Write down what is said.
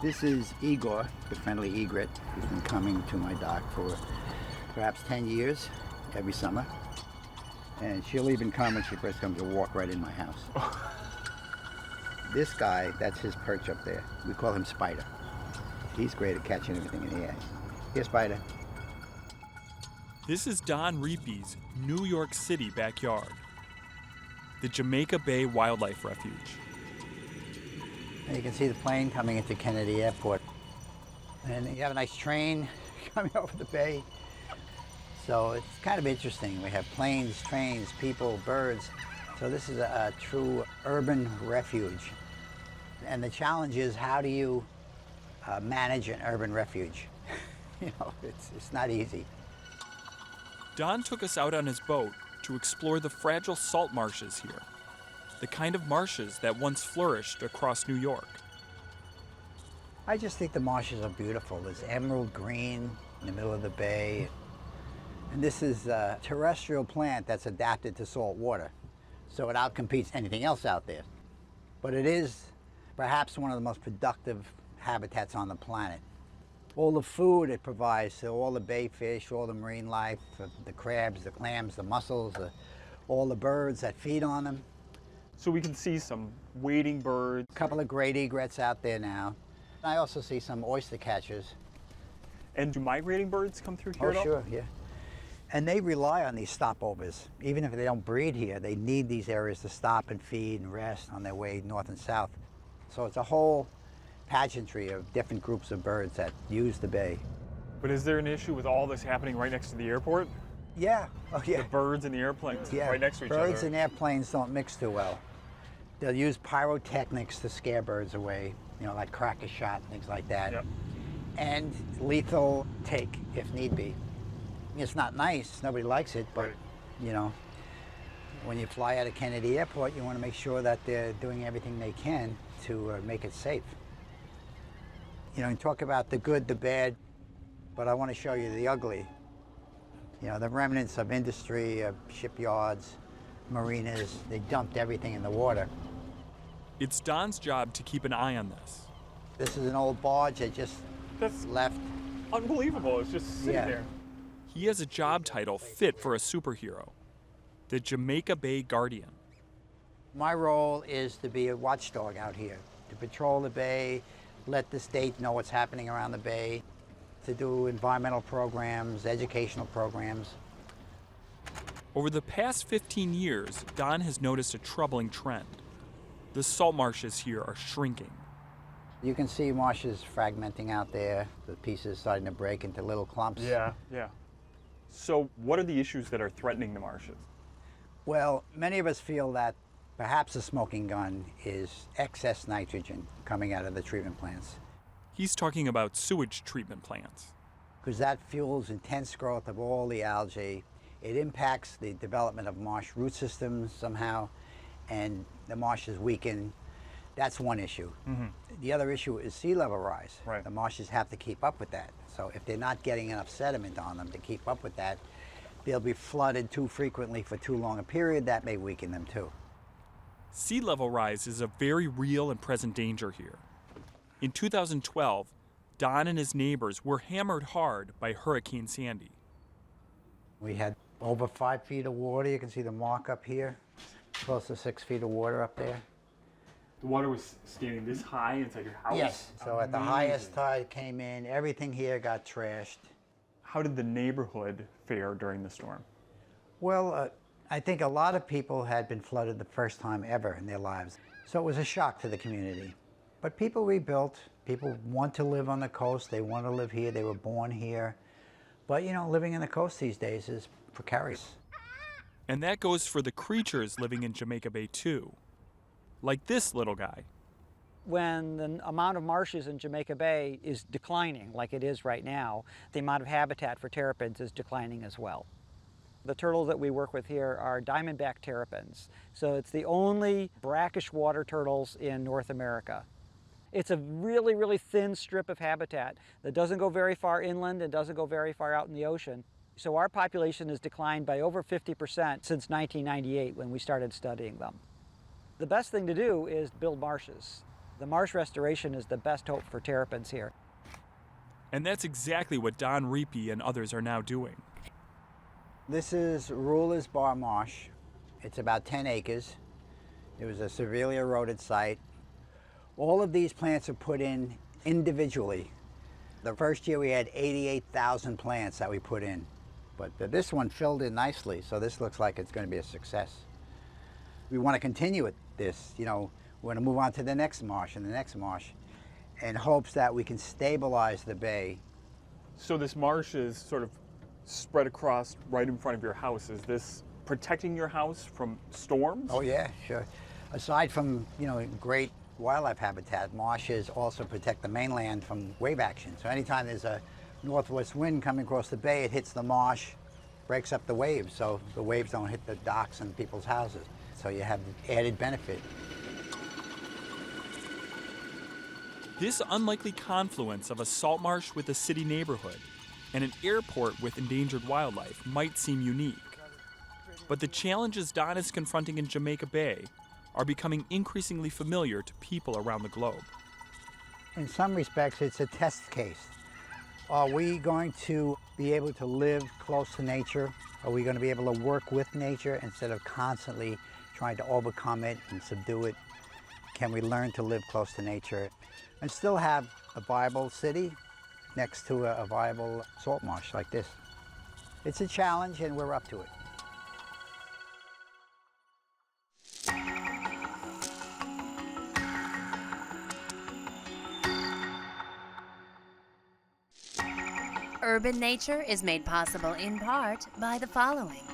This is Igor, the friendly egret, who's been coming to my dock for perhaps 10 years every summer. And she'll even come when she first comes to walk right in my house. This guy, that's his perch up there. We call him Spider. He's great at catching everything in the air. Here, Spider. This is Don Reepe's New York City backyard, the Jamaica Bay Wildlife Refuge. And you can see the plane coming into Kennedy Airport. And you have a nice train coming over the bay. So it's kind of interesting. We have planes, trains, people, birds. So this is a true urban refuge. And the challenge is, how do you manage an urban refuge? It's not easy. Don took us out on his boat to explore the fragile salt marshes here, the kind of marshes that once flourished across New York. I just think the marshes are beautiful. There's emerald green in the middle of the bay. And this is a terrestrial plant that's adapted to salt water. So it outcompetes anything else out there. But it is perhaps one of the most productive habitats on the planet. All the food it provides to all the bay fish, all the marine life, the crabs, the clams, the mussels, all the birds that feed on them. So we can see some wading birds. A couple of great egrets out there now. I also see some oyster catchers. And do migrating birds come through here at all? Sure, yeah. And they rely on these stopovers. Even if they don't breed here, they need these areas to stop and feed and rest on their way north and south. So it's a whole pageantry of different groups of birds that use the bay. But is there an issue with all this happening right next to the airport? Yeah, oh yeah. The birds and the airplanes Yeah, right next to each other. birds and airplanes don't mix too well. They'll use pyrotechnics to scare birds away, like cracker shot, things like that. Yep. And lethal take, if need be. It's not nice, nobody likes it, but, Right. When you fly out of Kennedy Airport, you want to make sure that they're doing everything they can to make it safe. You talk about the good, the bad, but I want to show you the ugly. The remnants of industry, of shipyards, marinas, they dumped everything in the water. It's Don's job to keep an eye on this. This is an old barge that just That's left. unbelievable. It's just sitting Yeah. there. He has a job title fit for a superhero, the Jamaica Bay Guardian. My role is to be a watchdog out here, to patrol the bay, let the state know what's happening around the bay, to do environmental programs, educational programs. Over the past 15 years, Don has noticed a troubling trend. The salt marshes here are shrinking. You can see marshes fragmenting out there, the pieces starting to break into little clumps. Yeah. So what are the issues that are threatening the marshes? Well, many of us feel that perhaps the smoking gun is excess nitrogen coming out of the treatment plants, He's talking about sewage treatment plants. because that fuels intense growth of all the algae. It impacts the development of marsh root systems somehow, and the marshes weaken. That's one issue. Mm-hmm. The other issue is sea level rise. Right. The marshes have to keep up with that. So if they're not getting enough sediment on them to keep up with that, they'll be flooded too frequently for too long a period. That may weaken them too. Sea level rise is a very real and present danger here. In 2012, Don and his neighbors were hammered hard by Hurricane Sandy. We had over 5 feet of water. You can see the mark up here, close to 6 feet of water up there. The water was standing this high inside your house? Yes. So at the highest tide came in, everything here got trashed. How did the neighborhood fare during the storm? Well, I think a lot of people had been flooded the first time ever in their lives. So it was a shock to the community. But people rebuilt. People want to live on the coast. They want to live here. They were born here. But, living on the coast these days is precarious. And that goes for the creatures living in Jamaica Bay too. Like this little guy. When the amount of marshes in Jamaica Bay is declining, like it is right now, the amount of habitat for terrapins is declining as well. The turtles that we work with here are diamondback terrapins. So it's the only brackish water turtles in North America. It's a really, really thin strip of habitat that doesn't go very far inland and doesn't go very far out in the ocean. So our population has declined by over 50% since 1998 when we started studying them. The best thing to do is build marshes. The Marsh Restoration is the best hope for terrapins here. And that's exactly what Don Reapy and others are now doing. This is Ruler's Bar Marsh. It's about 10 acres. It was a severely eroded site. All of these plants are put in individually. The first year we had 88,000 plants that we put in, but this one filled in nicely, so this looks like it's going to be a success. We want to continue with this, you know, we're going to move on to the next marsh and the next marsh in hopes that we can stabilize the bay. So this marsh is sort of spread across right in front of your house. Is this protecting your house from storms? Oh yeah, sure. Aside from, you know, great wildlife habitat, marshes also protect the mainland from wave action. So anytime there's a northwest wind coming across the bay, it hits the marsh, breaks up the waves, so the waves don't hit the docks and people's houses. So you have the added benefit. This unlikely confluence of a salt marsh with a city neighborhood and an airport with endangered wildlife might seem unique. But the challenges Don is confronting in Jamaica Bay are becoming increasingly familiar to people around the globe. In some respects, it's a test case. Are we going to be able to live close to nature? Are we going to be able to work with nature instead of constantly trying to overcome it and subdue it? Can we learn to live close to nature and still have a viable city next to a viable salt marsh like this? It's a challenge and we're up to it. Urban nature is made possible in part by the following: